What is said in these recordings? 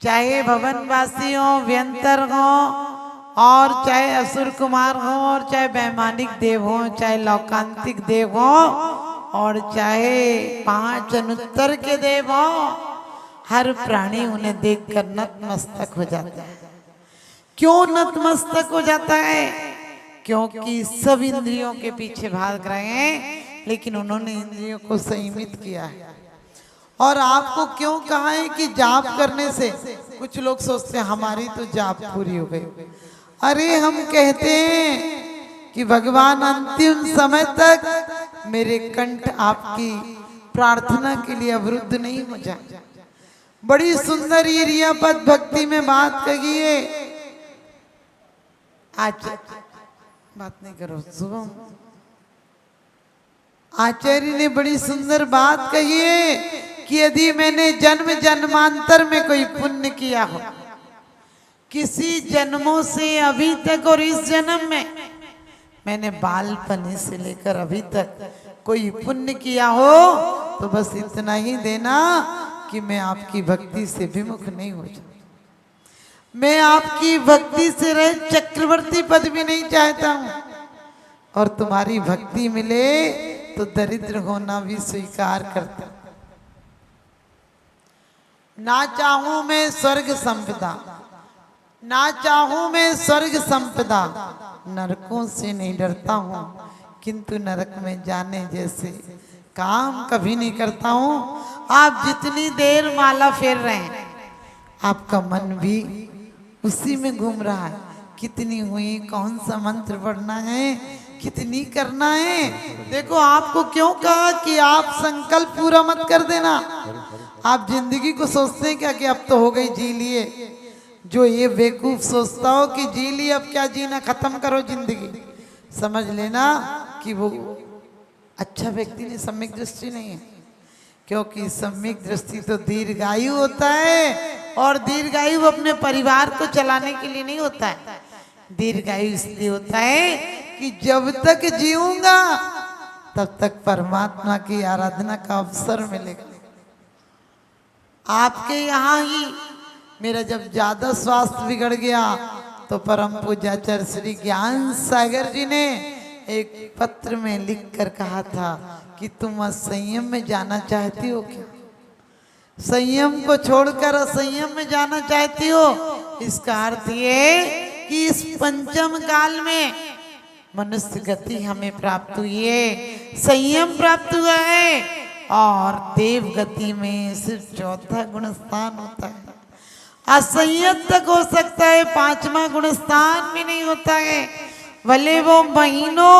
चाहे भवनवासी हो, व्यंतर हो, और चाहे असुर कुमार हो, और चाहे वैमानिक देव हो, चाहे लौकांतिक देव हो, और चाहे 5 अनुत्तर के देव हो, हर प्राणी उन्हें देखकर नतमस्तक हो जाता है। क्यों नतमस्तक हो जाता है? क्योंकि सब इंद्रियों के पीछे भाग रहे हैं, लेकिन उन्होंने इंद्रियों को संयमित किया है। और आपको क्यों कहा है कि जाप करने से, कुछ लोग सोचते हैं हमारी तो जाप पूरी हो गई। अरे हम कहते हैं कि भगवान अंतिम समय तक मेरे कंठ आपकी प्रार्थना के लिए अवरुद्ध नहीं हो जाए। बड़ी सुंदर ये रियापद भक्ति में बात कही है। आज बात नहीं करो शुभम। आचार्य ने बड़ी सुंदर बात कही है कि यदि मैंने जन्म जन्मांतर में कोई पुण्य किया हो, किसी जन्मों से अभी तक, और इस जन्म में मैंने बालपन से लेकर अभी तक कोई पुण्य किया हो, तो बस इतना ही देना कि मैं आपकी भक्ति से विमुख नहीं हो जाऊं। मैं आपकी भक्ति से रहे चक्रवर्ती पद भी नहीं चाहता हूं, और तुम्हारी भक्ति मिले तो दरिद्र होना भी स्वीकार करता। ना चाहूं मैं स्वर्ग संपदा, ना चाहूं मैं स्वर्ग संपदा, नरकों से नहीं डरता हूं, किंतु नरक में जाने जैसे काम कभी नहीं करता हूं। आप जितनी देर माला फेर रहे हैं, आपका मन भी उसी में घूम रहा है। कितनी हुई, कौन सा मंत्र पढ़ना है, कितनी करना है। देखो आपको क्यों कहा कि आप संकल्प पूरा मत कर देना। आप जिंदगी को सोचते हैं क्या कि अब तो हो गई, जी लिए। जो ये बेवकूफ सोचता हो कि जी लिए, अब क्या जीना, खत्म करो जिंदगी, समझ लेना कि वो अच्छा व्यक्ति नहीं, सम्यक दृष्टि नहीं है। क्योंकि सम्यक दृष्टि तो दीर्घायु होता है, और दीर्घायु अपने परिवार को चलाने के लिए नहीं होता है। दीर्घायु इसलिए होता है कि जब तक जीऊंगा तब तक परमात्मा की आराधना का अवसर मिलेगा। आपके यहाँ ही मेरा जब ज्यादा स्वास्थ्य बिगड़ गया तो परम पूज्याचार्य श्री ज्ञान सागर जी ने एक पत्र में लिख कर कहा था कि तुम असंयम में जाना चाहती हो क्या? संयम को छोड़कर असंयम में जाना चाहती हो? इसका अर्थ ये कि इस पंचम काल में मनुष्य गति हमें प्राप्त हुई है, संयम प्राप्त हुआ है, और देव गति में सिर्फ 4था गुण स्थान होता है। असंयत तक हो सकता है, 5वां गुण स्थान भी नहीं होता है। भले वो महीनों,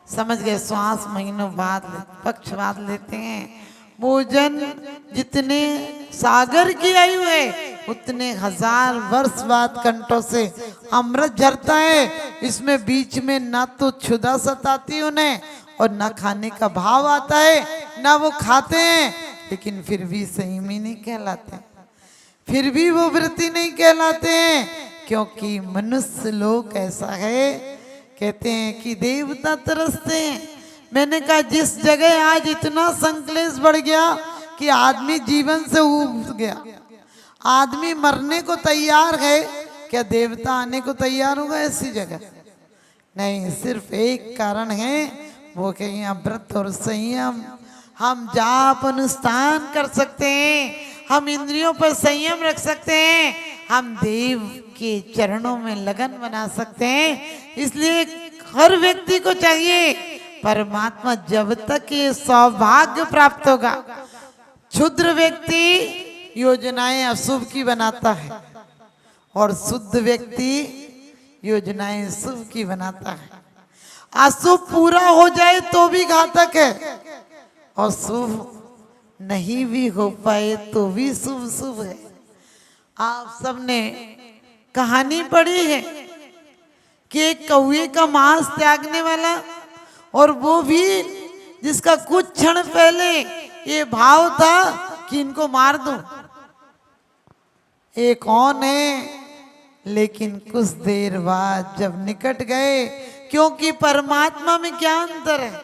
समझ गए, श्वास महीनों बाद पक्ष बाद लेते हैं। भोजन जितने सागर की आयु है उतने 1000 वर्ष बाद कंठों से अमृत झरता है। इसमें बीच में ना तो क्षुधा सताती उन्हें और ना खाने का भाव आता है, ना वो खाते हैं, लेकिन फिर भी संयमी नहीं कहलाते, फिर भी वो व्रती नहीं कहलाते हैं। क्योंकि मनुष्य लोग ऐसा है, कहते हैं कि देवता तरसते हैं। मैंने कहा जिस जगह आज इतना संक्लेश बढ़ गया कि आदमी जीवन से ऊब गया, आदमी मरने को तैयार है, क्या देवता आने को तैयार होगा ऐसी जगह? नहीं, सिर्फ एक कारण है, वो कि यहाँ व्रत और संयम। हम जाप अनुष्ठान कर सकते हैं, हम इंद्रियों पर संयम रख सकते हैं, हम देव के चरणों में लगन बना सकते हैं। इसलिए हर व्यक्ति को चाहिए, परमात्मा जब तक ये सौभाग्य प्राप्त होगा। क्षुद्र व्यक्ति योजनाएं अशुभ की बनाता है और शुद्ध व्यक्ति योजनाएं शुभ की बनाता है। अशुभ पूरा हो जाए तो भी घातक है, और शुभ नहीं भी हो पाए तो भी शुभ शुभ है। आप सबने कहानी पढ़ी है कि एक कौवे का मांस त्यागने वाला, और वो भी जिसका कुछ क्षण पहले ये भाव था कि इनको मार दूं। ये कौन है? लेकिन कुछ देर बाद जब निकट गए, क्योंकि परमात्मा में क्या अंतर है,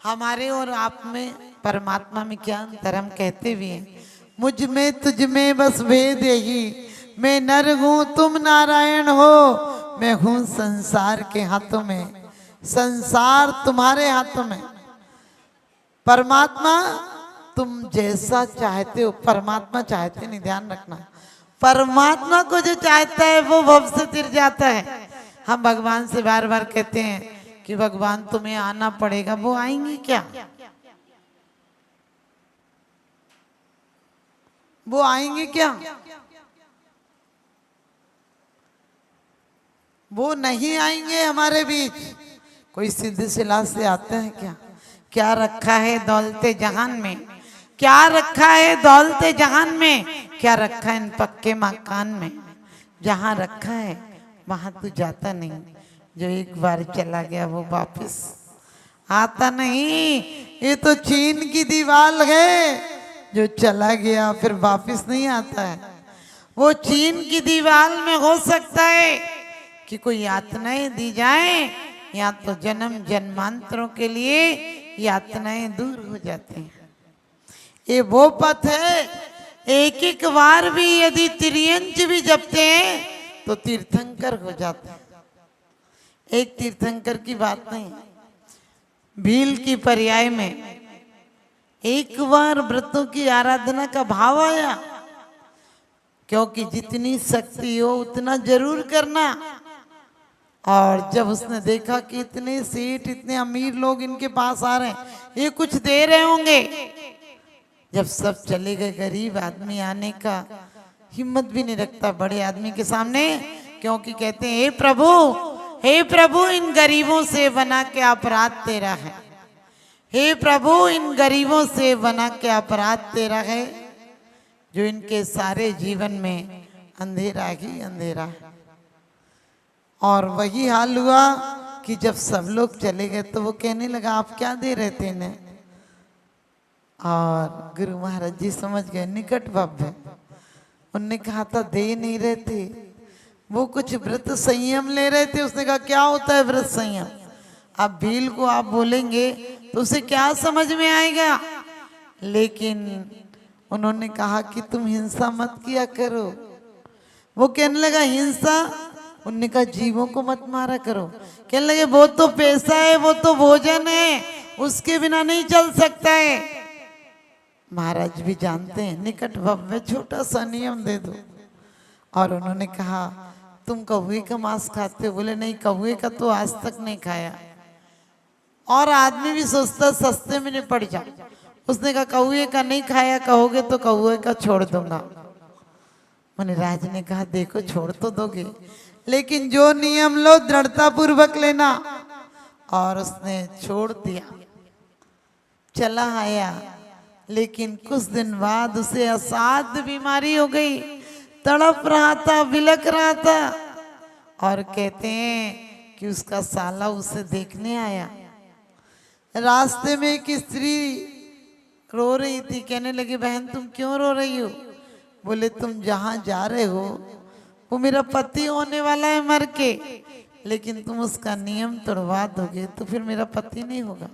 हमारे और आप में परमात्मा में क्या अंतर, हम कहते भी हैं मुझ में तुझ में बस भेद यही, मैं नर हूं तुम नारायण हो, मैं हूं संसार के हाथों में, संसार तुम्हारे हाथों में। परमात्मा तुम जैसा चाहते हो, परमात्मा चाहते नहीं, ध्यान रखना। परमात्मा को जो चाहता है वो भव से तिर जाता है। हम भगवान से बार बार कहते हैं कि भगवान तुम्हें आना पड़ेगा, वो आएंगे क्या? वो आएंगे क्या? वो नहीं आएंगे हमारे बीच। कोई सीधे सिला से आते हैं क्या? क्या रखा है दौलते जहान में, क्या रखा है दौलते जहान में, क्या रखा है इन पक्के मकान में। जहां रखा है वहां तू जाता नहीं, जो एक बार चला गया वो वापस आता नहीं। ये तो चीन की दीवार है, जो चला गया फिर वापस नहीं आता है। वो चीन की दीवार में हो सकता है कि कोई यातनाएं दी जाए, या तो जन्म जन्मांतरों के लिए यातनाएं दूर हो जाती हैं। ये वो पथ है, एक एक बार भी यदि त्रियंच भी जपते हैं तो तीर्थंकर हो जाते हैं। एक तीर्थंकर की बात नहीं, भील की पर्याय में एक बार व्रतों की आराधना का भाव आया, क्योंकि जितनी शक्ति हो उतना जरूर करना। और जब उसने देखा कि इतने सेठ इतने अमीर लोग इनके पास आ रहे हैं, ये कुछ दे रहे होंगे, जब सब चले गए गरीब आदमी आने का हिम्मत भी नहीं रखता बड़े आदमी के सामने, क्योंकि कहते हैं हे प्रभु इन गरीबों से बना के अपराध तेरा है, हे प्रभु इन गरीबों से बना के अपराध तेरा है, जो इनके सारे जीवन में अंधेरा ही अंधेरा है। और वही हाल हुआ कि जब सब लोग चले गए तो वो कहने लगा आप क्या दे रहे थे इन्हें? और गुरु महाराज जी समझ गए निकट भव्य। उनने कहा था दे नहीं रहे थे, वो कुछ व्रत संयम ले रहे थे। उसने कहा क्या होता है व्रत संयम? अब भील को आप बोलेंगे तो उसे क्या समझ में आएगा? लेकिन उन्होंने कहा कि तुम हिंसा मत किया करो। वो कहने लगा हिंसा? उन्होंने कहा जीवों को मत मारा करो। कहने लगे वो तो पैसा है, वो तो भोजन है, उसके बिना नहीं चल सकता है। महाराज भी जानते हैं, निकट भव्य छोटा सा नियम दे दो। और उन्होंने कहा तुम कौवे का मांस खाते हो? बोले नहीं, कौवे का तो आज तक नहीं खाया। और आदमी भी सोचता सस्ते में नहीं पड़ जा। उसने कहा कौवे का नहीं खाया कहोगे तो कौवे का छोड़ दूंगा। मुनिराज ने कहा देखो छोड़ तो दोगे, लेकिन जो नियम लो दृढ़ता पूर्वक लेना। और उसने छोड़ दिया, चला आया। लेकिन कुछ दिन बाद उसे असाध्य बीमारी हो गई, तड़प रहा था, बिलक रहा था। और कहते हैं कि उसका साला उसे देखने आया। रास्ते में एक स्त्री रो रही थी, कहने लगी बहन तुम क्यों रो रही हो? बोले तुम जहां जा रहे हो वो मेरा पति होने वाला है मर के, लेकिन तुम उसका नियम तोड़वा दोगे तो फिर मेरा पति नहीं होगा।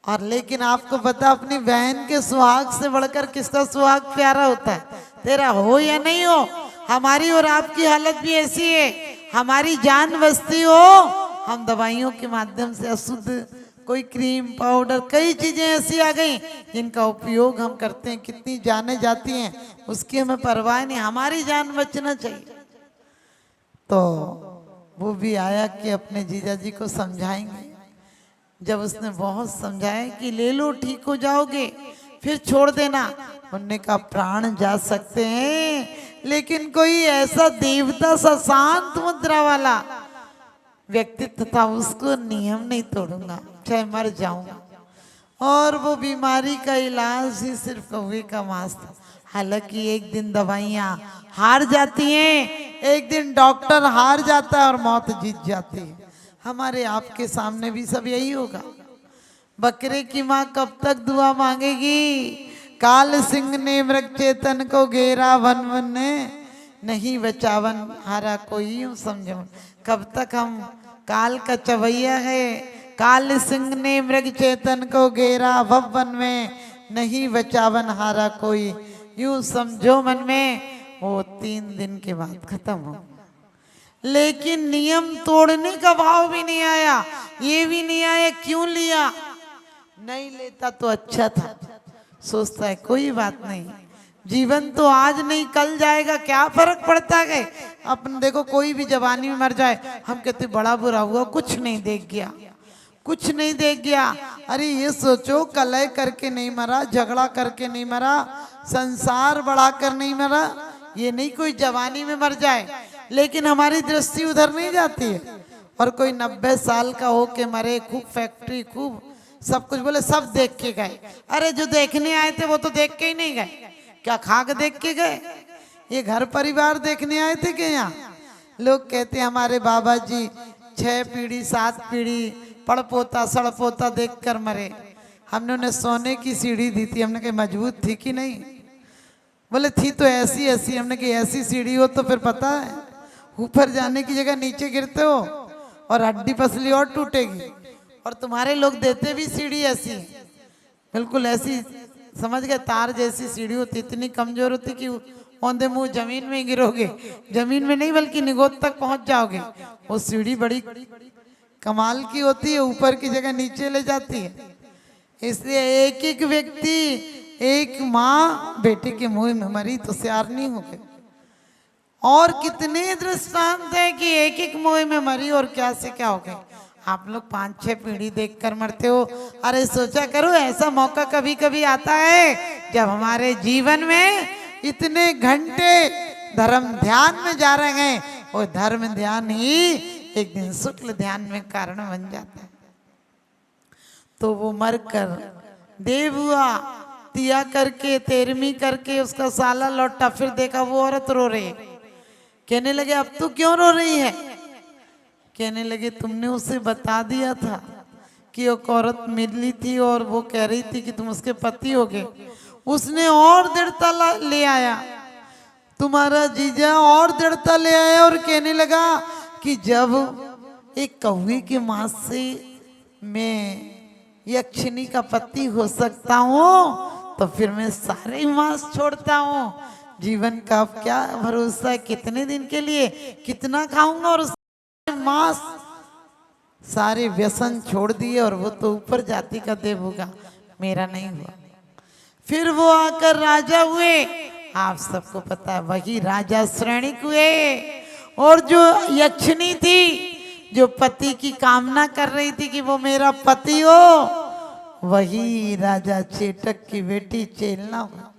और लेकिन आपको पता अपनी बहन के सुहाग से बढ़कर किसका सुहाग प्यारा होता है? तेरा हो या नहीं हो। हमारी और आपकी हालत भी ऐसी है, हमारी जान बसती हो, हम दवाइयों के माध्यम से अशुद्ध कोई क्रीम पाउडर कई चीजें ऐसी आ गई जिनका उपयोग हम करते हैं, कितनी जाने जाती हैं उसकी हमें परवाह नहीं, हमारी जान बचना चाहिए। तो वो भी आया कि अपने जीजा जी को समझाएंगे। जब उसने बहुत समझाया कि ले लो ठीक हो जाओगे फिर छोड़ देना, उनने कहा प्राण जा सकते हैं लेकिन कोई ऐसा देवता सा शांत मुद्रा वाला व्यक्तित्व था उसको नियम नहीं तोड़ूंगा चाहे मर जाऊंगा। और वो बीमारी का इलाज ही सिर्फ कौवे का मांस था। हालांकि एक दिन दवाइयाँ हार जाती हैं, एक दिन डॉक्टर हार जाता है और मौत जीत जाती है। हमारे आपके सामने भी सब यही होगा। बकरे की माँ कब तक दुआ मांगेगी? काल सिंह ने मृग चेतन को घेरा, वन वन ने नहीं बचावन हारा कोई यूं समझो। कब तक हम काल का चवैया है, काल सिंह ने मृग चेतन को घेरा, वन में नहीं बचावन हारा कोई, यूं समझो मन में वो 3 दिन के बाद खत्म हो। लेकिन नियम तोड़ने का भाव भी नहीं आया, ये भी नहीं आया क्यों लिया, नहीं लेता तो अच्छा था। सोचता है कोई बात नहीं, जीवन तो आज नहीं कल जाएगा, क्या फर्क पड़ता है। अपन देखो कोई भी जवानी में मर जाए, हम कहते बड़ा बुरा हुआ, कुछ नहीं देख गया, कुछ नहीं देख गया। अरे ये सोचो कलह करके नहीं मरा, झगड़ा करके नहीं मरा, संसार बढ़ाकर नहीं मरा, ये नहीं कोई जवानी में मर जाए। लेकिन हमारी दृष्टि उधर नहीं जाती है। और कोई 90 साल का हो के मरे, खूब फैक्ट्री, खूब सब कुछ, बोले सब देख के गए। अरे जो देखने आए थे वो तो देख के ही नहीं गए, क्या खा के देख के गए? ये घर परिवार देखने आए थे क्या? यहाँ लोग कहते हमारे बाबा जी 6 पीढ़ी 7 पीढ़ी पड़पोता सड़पोता देख कर मरे। हमने उन्हें सोने की सीढ़ी दी थी, हमने कहा मजबूत थी कि नहीं? बोले थी तो ऐसी ऐसी। हमने कहा ऐसी सीढ़ी हो तो फिर पता है ऊपर जाने की जगह नीचे गिरते हो और हड्डी पसली और टूटेगी। और तुम्हारे लोग देते भी सीढ़ी ऐसी, बिल्कुल ऐसी, समझ गए, तार जैसी सीढ़ी होती, इतनी कमजोर होती कि औंधे मुंह जमीन में ही गिरोगे, जमीन में नहीं बल्कि निगोद तक पहुंच जाओगे। वो सीढ़ी बड़ी कमाल की होती है, ऊपर की जगह नीचे ले जाती है। इसलिए एक एक व्यक्ति, एक माँ बेटे के मुंह में मरी तो सियार नहीं हो गए। और कितने दृष्टांत है कि एक एक मुंह में मरी और क्या से क्या हो गए। आप लोग 5-6 पीढ़ी देखकर मरते हो। अरे सोचा करो ऐसा मौका कभी कभी आता है जब हमारे जीवन में इतने घंटे धर्म ध्यान में जा रहे हैं, वो धर्म ध्यान ही एक दिन शुक्ल ध्यान में कारण बन जाता है। तो वो मरकर देव हुआ, तिया करके 13वीं करके उसका साला लौटा, फिर देखा वो औरत रो रही है। कहने लगे अब तू क्यों रो रही है? कहने लगे तुमने उसे बता दिया था कि वो औरत मिली थी और वो कह रही थी कि तुम उसके पति होगे। उसने और दृढ़ता ले आया, तुम्हारा जीजा और दृढ़ता ले आया और कहने लगा कि जब एक कौवे के मांस से मैं यक्षिणी का पति हो सकता हूँ तो फिर मैं सारे मांस छोड़ता हूँ। जीवन का अब क्या भरोसा है, कितने दिन के लिए कितना खाऊंगा, और मांस सारे व्यसन छोड़ दिए और वो तो ऊपर जाति का देव होगा, मेरा नहीं हुआ। फिर वो आकर राजा हुए, आप सबको पता है वही राजा श्रेणिक हुए। और जो यक्षिणी थी, जो पति की कामना कर रही थी कि वो मेरा पति हो, वही राजा चेटक की बेटी चेलना हुआ।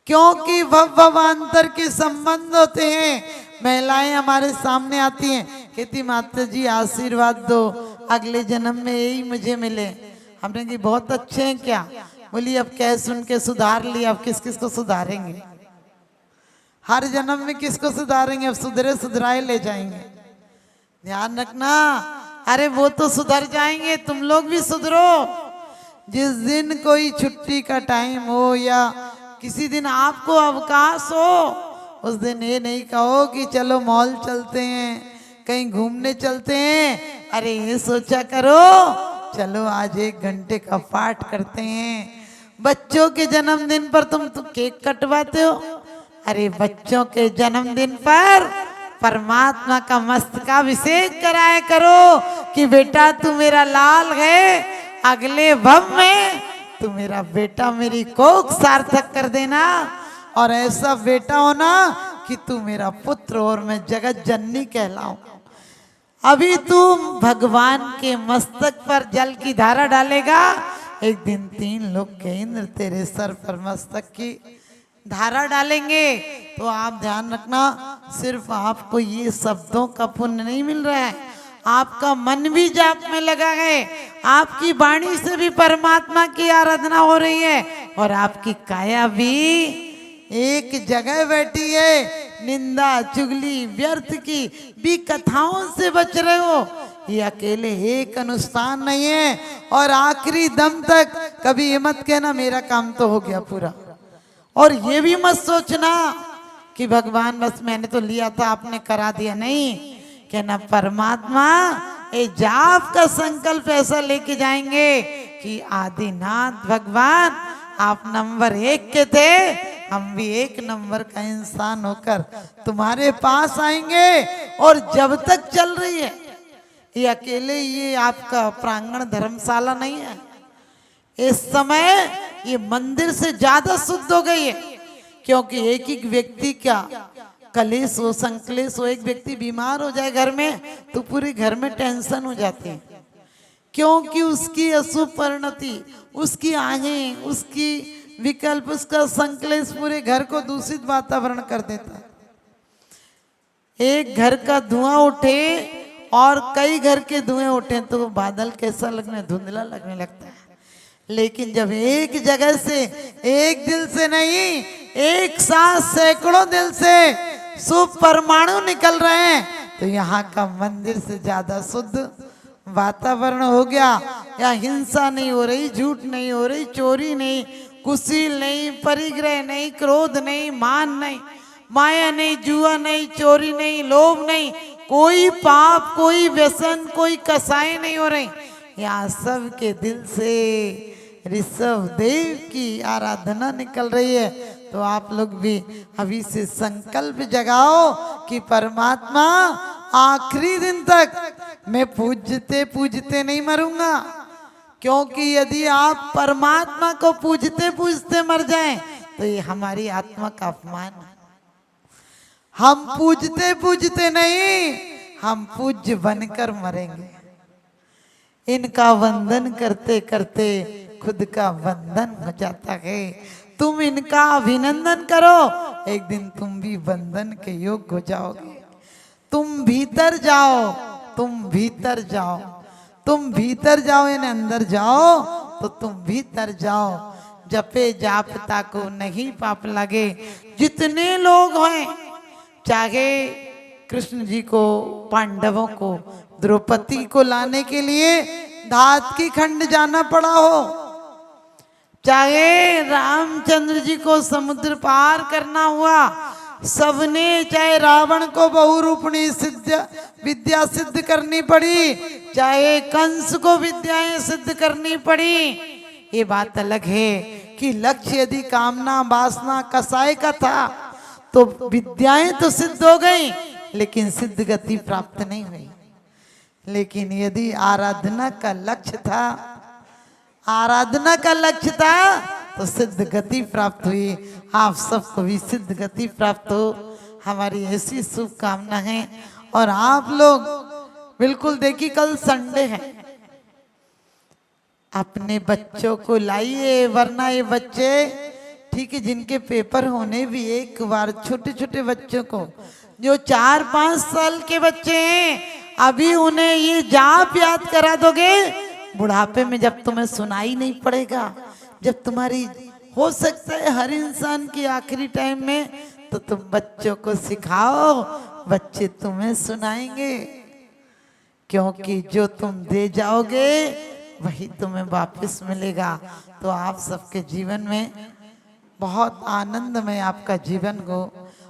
क्योंकि भवांतर के संबंध होते हैं। महिलाएं हमारे सामने आती हैं, कहती माता जी आशीर्वाद दो, अगले जन्म में यही मुझे मिले। हमने कहा बहुत अच्छे हैं क्या? बोली अब कह सुन के सुधार लिया, अब किस किस को सुधारेंगे? हर जन्म में किसको सुधारेंगे? अब सुधरे सुधराए ले जाएंगे। ध्यान रखना, अरे वो तो सुधर जाएंगे, तुम लोग भी सुधरो। जिस दिन कोई छुट्टी का टाइम हो या किसी दिन आपको अवकाश हो, उस दिन ये नहीं कहो कि चलो मॉल चलते हैं, कहीं घूमने चलते हैं। अरे ये सोचा करो चलो आज 1 घंटे का पाठ करते हैं। बच्चों के जन्मदिन पर तुम तो केक कटवाते हो। अरे बच्चों के जन्मदिन पर परमात्मा का मस्तकाभिषेक कराया करो कि बेटा तू मेरा लाल है, अगले भव में तू मेरा बेटा मेरी कोख सार्थक कर देना, और ऐसा बेटा होना कि तू मेरा पुत्र और मैं जगत जननी कहलाऊं। अभी तू भगवान के मस्तक पर जल की धारा डालेगा, एक दिन 3 लोग के इंद्र तेरे सर पर मस्तक की धारा डालेंगे। तो आप ध्यान रखना, सिर्फ आपको ये शब्दों का पुण्य नहीं मिल रहा है, आपका मन भी जाप में लगा है, आपकी वाणी से भी परमात्मा की आराधना हो रही है, और आपकी काया भी एक जगह बैठी है। निंदा चुगली व्यर्थ की भी कथाओं से बच रहे हो। ये अकेले एक अनुष्ठान नहीं है, और आखिरी दम तक कभी ये मत कहना मेरा काम तो हो गया पूरा। और ये भी मत सोचना कि भगवान बस मैंने तो लिया था आपने करा दिया, नहीं कहना परमात्मा ये जाप का संकल्प ऐसा लेके जाएंगे कि आदिनाथ भगवान आप नंबर 1 के थे, हम भी 1 नंबर का इंसान होकर तुम्हारे पास आएंगे। और जब तक चल रही है ये अकेले, ये आपका प्रांगण धर्मशाला नहीं है, इस समय ये मंदिर से ज्यादा शुद्ध हो गई है। क्योंकि एक एक व्यक्ति का कलेश हो, संकलेश हो, एक व्यक्ति बीमार हो जाए घर में तो पूरे घर में टेंशन हो जाती है। क्योंकि उसकी अशुभ परिणति, उसकी आहें, उसकी विकल्प, उसका संकलेश पूरे घर को दूषित वातावरण कर देता है। एक घर का धुआं उठे और कई घर के धुएं उठे तो बादल कैसा लगने, धुंधला लगने लगता है। लेकिन जब एक जगह से, एक दिल से नहीं, एक साथ सैकड़ों दिल से शुभ परमाणु निकल रहे हैं तो यहाँ का मंदिर से ज्यादा शुद्ध वातावरण हो गया। यहाँ हिंसा नहीं हो रही, झूठ नहीं हो रही, चोरी नहीं, कुशील नहीं, परिग्रह नहीं, क्रोध नहीं, मान नहीं, माया नहीं, जुआ नहीं, चोरी नहीं, लोभ नहीं, कोई पाप, कोई व्यसन, कोई कसाई नहीं हो रही। यहाँ सबके दिल से ऋषभ देव की आराधना निकल रही है। तो आप लोग भी अभी से संकल्प जगाओ कि परमात्मा आखिरी दिन तक मैं पूजते पूजते नहीं मरूंगा। क्योंकि यदि आप परमात्मा को पूजते पूजते मर जाएं तो ये हमारी आत्मा का अपमान है। हम पूजते पूजते नहीं, हम पूज्य बनकर मरेंगे। इनका वंदन करते करते खुद का वंदन हो जाता है। तुम इनका अभिनंदन करो, एक दिन तुम भी वंदन के योग्य हो जाओगे। तुम भीतर जाओ, तुम भीतर जाओ, तुम भीतर जाओ, इन अंदर जाओ तो तुम भीतर जाओ। जपे जापता को नहीं पाप लगे। जितने लोग हैं, चाहे कृष्ण जी को, पांडवों को, द्रौपदी को लाने के लिए धात की खंड जाना पड़ा हो, चाहे रामचंद्र जी को समुद्र पार करना हुआ, सबने, चाहे रावण को बहुरूपणी सिद्ध विद्या सिद्ध करनी पड़ी, चाहे कंस को विद्याएं सिद्ध करनी पड़ी। ये बात अलग है कि लक्ष्य यदि कामना, वासना, कसाय का था तो विद्याएं तो सिद्ध हो गई लेकिन सिद्ध गति प्राप्त नहीं हुई। लेकिन यदि आराधना का लक्ष्य था, आराधना का लक्ष्य था तो सिद्ध गति प्राप्त हुई। आप सबको भी सिद्ध गति प्राप्त हो, हमारी ऐसी शुभकामना है। और आप लोग बिल्कुल देखिए, कल संडे है, अपने बच्चों को लाइए, वरना ये बच्चे, ठीक है, जिनके पेपर होने भी एक बार, छोटे छोटे बच्चों को, जो 4-5 साल के बच्चे हैं, अभी उन्हें ये जाप याद करा दोगे, बुढ़ापे में जब तुम्हें सुनाई नहीं पड़ेगा, जब तुम्हारी, हो सकता है हर इंसान की आखिरी टाइम में, तो तुम बच्चों को सिखाओ, बच्चे तुम्हें सुनाएंगे। क्योंकि जो तुम दे जाओगे वही तुम्हें वापस मिलेगा। तो आप सबके जीवन में बहुत आनंदमय आपका जीवन को